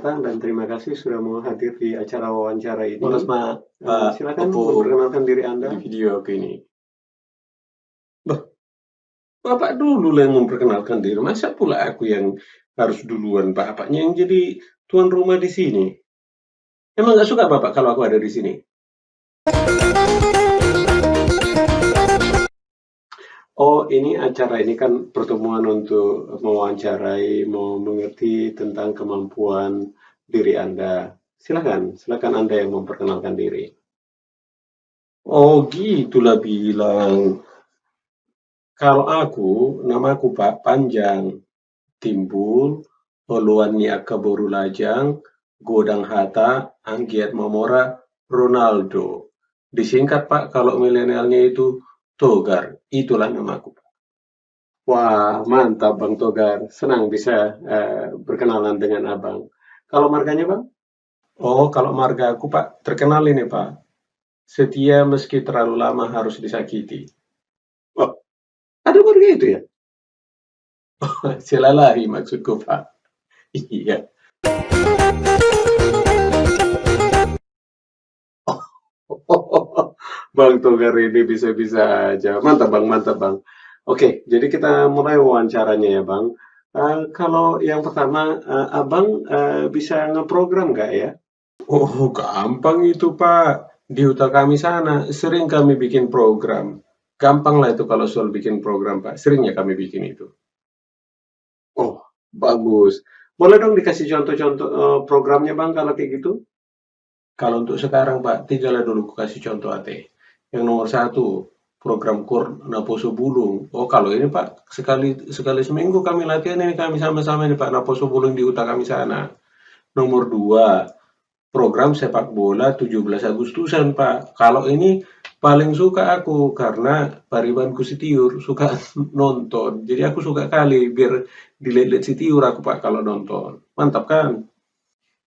datang dan terima kasih sudah mau hadir di acara wawancara ini. Buenas, Pak. Silakan Oppo memperkenalkan diri di Anda. video aku ini. Bah, Bapak dulu yang memperkenalkan diri. Masa pula aku yang harus duluan? Bapaknya yang jadi tuan rumah di sini. Emang nggak suka Bapak kalau aku ada di sini? Oh, ini acara ini kan pertemuan untuk mewawancarai, mau mengerti tentang kemampuan diri Anda. Silakan Anda yang memperkenalkan diri. Oh, gitulah bilang. Kalau aku, namaku Pak Panjang. Timbul, Holuan Niaka Boru Lajang, Godang Hatta, Anggiat Momora, Ronaldo. Disingkat Pak, kalau milenialnya itu Togar. Itulah namaku. Wah, mantap Bang Togar. Senang bisa berkenalan dengan Abang. Kalau marganya Bang? Oh, kalau marga aku Pak, terkenal ini Pak. Setia meski terlalu lama harus disakiti. Oh, ada marga itu ya? Silalahi maksudku Pak. Iya. Bang Togar ini bisa-bisa aja. Mantap Bang, mantap Bang. Oke, jadi kita mulai wawancaranya ya Bang. Kalau yang pertama, Abang bisa ngeprogram nggak ya? Oh, gampang itu Pak. Di hutan kami sana, sering kami bikin program. Gampang lah itu kalau soal bikin program Pak. Seringnya kami bikin itu. Oh, bagus. Boleh dong dikasih contoh-contoh programnya Bang kalau kayak gitu? Kalau untuk sekarang Pak, tinggallah dulu kasih contoh AT. Yang nomor satu, program KUR Naposo Bulung. Oh, kalau ini Pak, sekali seminggu kami latihan ini kami sama-sama ini Pak Naposo Bulung di hutan kami sana. Nomor dua, program sepak bola 17 Agustusan Pak. Kalau ini paling suka aku karena Paribanku Sitiur suka nonton. Jadi aku suka kali biar dilihat-lihat Sitiur aku Pak kalau nonton. Mantap kan?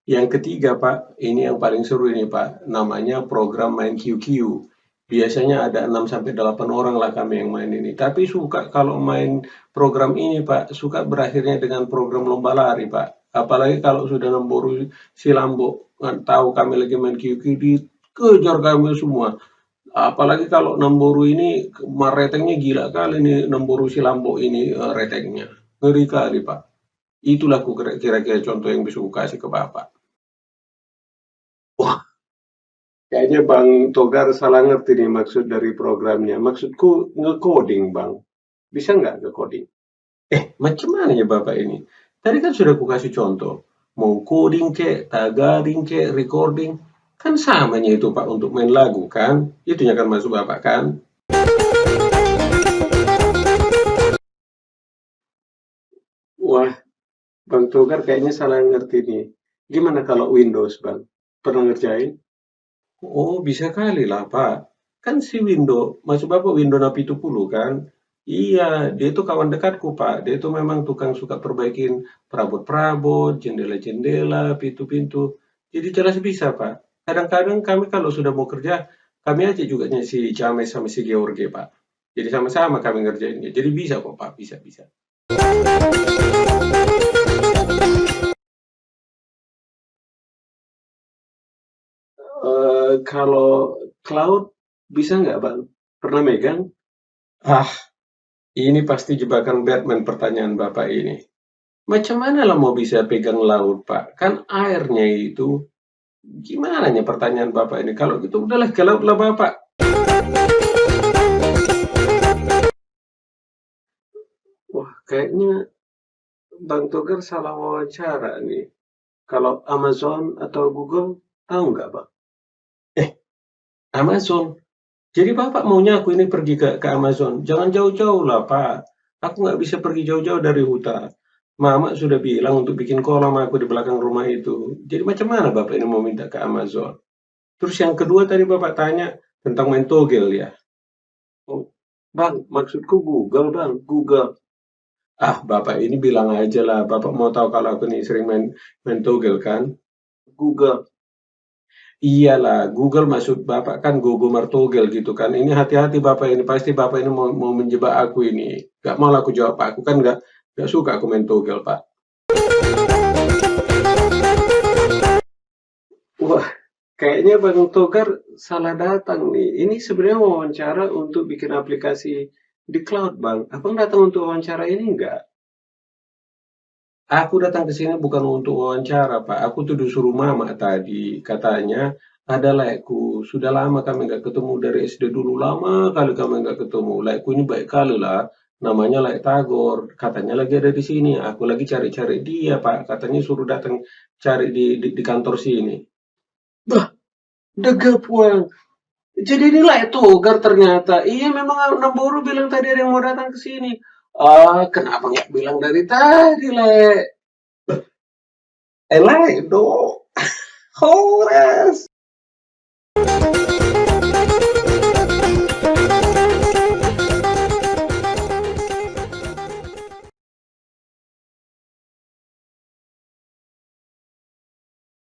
Yang ketiga Pak, ini yang paling seru ini Pak, namanya program main QQ. Biasanya ada 6 sampai 8 orang lah kami yang main ini. Tapi suka kalau main program ini Pak, suka berakhirnya dengan program lomba lari Pak. Apalagi kalau sudah nemboru si Lambo, nggak tahu kami lagi main QQ, dikejar kami semua. Apalagi kalau nemboru ini, retengnya gila kali nih nemboru si Lambo ini retengnya. Ngeri kali Pak. Itulah kira-kira contoh yang bisa aku kasih ke Bapak. Wah, kayaknya Bang Togar salah ngerti nih maksud dari programnya. Maksudku nge-coding Bang. Bisa nggak nge-coding? Macam mana ya Bapak ini? Tadi kan sudah aku kasih contoh. Mau coding kek, tagaring kek, recording. Kan samanya itu Pak untuk main lagu kan? Itunya kan masuk Bapak kan? Wah, Bang Togar kayaknya salah ngerti nih. Gimana kalau Windows Bang? Pernah ngerjain? Oh bisa kali lah Pak. Kan si Window, masuk Bapak Window Napi 70 kan? Iya, dia itu kawan dekatku Pak. Dia itu memang tukang suka perbaikin perabot-perabot, jendela-jendela, pintu-pintu. Jadi jelas bisa Pak. Kadang-kadang kami kalau sudah mau kerja, kami aja juga si James sama si George Pak. Jadi sama-sama kami ngerjainnya. Jadi bisa kok Pak, bisa-bisa. Kalau cloud bisa nggak Bang? Pernah megang? Ah, ini pasti jebakan Batman pertanyaan Bapak ini. Macam mana lah mau bisa pegang laut, Pak? Kan airnya itu gimana ya pertanyaan Bapak ini? Kalau gitu udahlah ke laut lah Bapak. Wah, kayaknya Bang Togar salah wawancara nih. Kalau Amazon atau Google, tahu nggak Bang? Eh, Amazon. Jadi Bapak maunya aku ini pergi ke Amazon. Jangan jauh-jauh lah, Pak. Aku nggak bisa pergi jauh-jauh dari hutan. Mama sudah bilang untuk bikin kolam aku di belakang rumah itu. Jadi macam mana Bapak ini mau minta ke Amazon? Terus yang kedua tadi Bapak tanya tentang main togel ya. Oh, Bang, maksudku Google Bang, Google. Ah, Bapak ini bilang aja lah. Bapak mau tahu kalau aku nih sering main togel kan? Google. Iyalah, Google maksud Bapak kan Gogo Martogel gitu kan. Ini hati-hati Bapak ini, pasti Bapak ini mau menjebak aku ini. Gak mau lah aku jawab Pak, aku kan gak suka aku main togel Pak. Kayaknya Bang Togar salah datang nih. Ini sebenarnya wawancara untuk bikin aplikasi di cloud, Bang. Abang datang untuk wawancara ini enggak? Aku datang ke sini bukan untuk wawancara, Pak. Aku tuh disuruh mama tadi. Katanya, ada laikku. Sudah lama kami nggak ketemu dari SD dulu. Lama kali kami nggak ketemu. Laikku ini baik kali lah. Namanya Laik Tagor. Katanya lagi ada di sini. Aku lagi cari-cari dia, Pak. Katanya suruh datang cari di kantor sini. Bah, degap, Bang. Jadi inilah itu Togar ternyata. Iya memang Namboro bilang tadi ada yang mau datang ke sini. Ah, kenapa nggak bilang dari tadi, Le? Elai, do. Horas.